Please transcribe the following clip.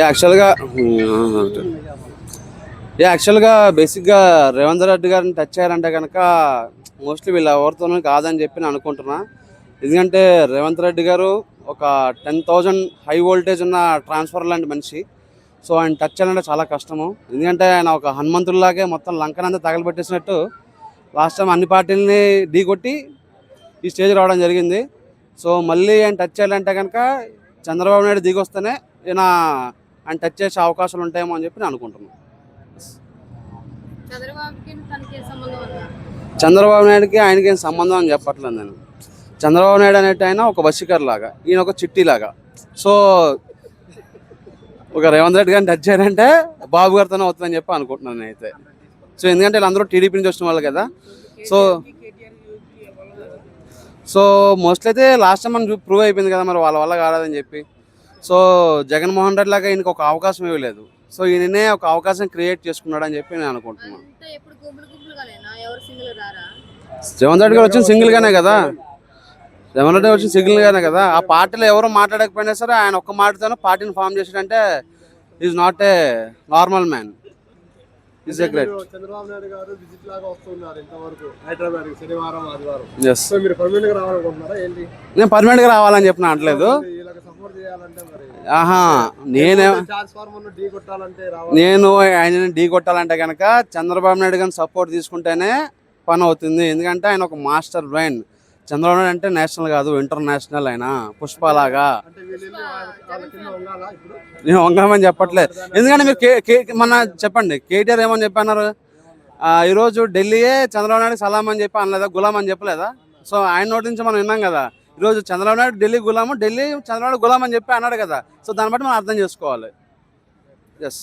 యాక్చువల్గా యాక్చువల్గా బేసిక్గా రేవంత్ రెడ్డి గారిని టచ్ చేయాలంటే కనుక మోస్ట్లీ వీళ్ళు ఎవరితోనూ కాదని చెప్పి నేను అనుకుంటున్నా. ఎందుకంటే రేవంత్ రెడ్డి గారు ఒక 10,000 హై వోల్టేజ్ ఉన్న ట్రాన్స్ఫర్ లాంటి మనిషి. సో ఆయన టచ్ చేయాలంటే చాలా కష్టము. ఎందుకంటే ఆయన ఒక హనుమంతుల్లాగే మొత్తం లంకనంతా తగలబెట్టేసినట్టు లాస్ట్ టైం అన్ని పార్టీలని ఢీకొట్టి ఈ స్టేజ్ రావడం జరిగింది. సో మళ్ళీ ఆయన టచ్ చేయాలంటే కనుక చంద్రబాబు నాయుడు దిగొస్తేనే ఆయన టచ్ చేసే అవకాశాలు ఉంటాయేమో అని చెప్పి నేను అనుకుంటున్నాను. చంద్రబాబు నాయుడుకి ఆయనకి ఏం సంబంధం అని చెప్పట్లేదు నేను. చంద్రబాబు నాయుడు అనేటి ఆయన ఒక వశీకర్ లాగా, ఈయన ఒక చిట్టి లాగా. సో ఒక రేవంత్ రెడ్డి గారిని టచ్ చేయాలంటే బాబు గారితోనే అవుతుందని చెప్పి అనుకుంటున్నాను నేనైతే. సో ఎందుకంటే వీళ్ళందరూ టీడీపీ నుంచి వచ్చిన వాళ్ళు కదా. సో మోస్ట్లీ అయితే లాస్ట్ టైం మనం ప్రూవ్ అయిపోయింది కదా మరి వాళ్ళ వల్ల కాదని చెప్పి. సో జగన్మోహన్ రెడ్డి లాగా ఈయనకి ఒక అవకాశం ఇవ్వలేదు. సో ఈయననే ఒక అవకాశం క్రియేట్ చేసుకున్నాడు అని చెప్పి నేను అనుకుంటున్నాను. రేవంత్ రెడ్డి గారు వచ్చింది సింగిల్గానే కదా. రేవంత్ రెడ్డి వచ్చింది సింగిల్గానే కదా. ఆ పార్టీలో ఎవరు మాట్లాడకపోయినా సరే ఆయన ఒక్క మాటతోనే పార్టీని ఫామ్ చేసాడంటే is not a normal man. Chandrababu Naidu garu visit లాగా వస్తున్నారు ఇంతవరకు హైదరాబాద్ శనివారం ఆదివారం. మీరు పర్మనెంట్ గా రావాలనుకుంటున్నారా ఏంటి? నేను పర్మనెంట్ గా రావాలని చెప్పిన అనట్లేదు. ఆహా నేను ఆయన ఢీ కొట్టాలంటే కనుక చంద్రబాబు నాయుడు గారిని సపోర్ట్ తీసుకుంటేనే పని అవుతుంది. ఎందుకంటే ఆయన ఒక మాస్టర్ బ్రెయిన్. చంద్రబాబు నాయుడు అంటే నేషనల్ కాదు, ఇంటర్నేషనల్. ఆయన పుష్పలాగా. నేను వంగమని చెప్పట్లేదు. ఎందుకంటే మీరు మన చెప్పండి, కేటీఆర్ ఏమని చెప్పన్నారు, ఈరోజు ఢిల్లీయే చంద్రబాబు నాయుడు సలాం అని చెప్పి అనలేదా, గులాం అని చెప్పలేదా? సో ఆయన నోటి నుంచి మనం విన్నాం కదా. ఈరోజు చంద్రబాబు నాయుడు ఢిల్లీ గులాము, ఢిల్లీ చంద్రబాబు గులాం అని చెప్పి అన్నాడు కదా. సో దాన్ని బట్టి మనం అర్థం చేసుకోవాలి. ఎస్.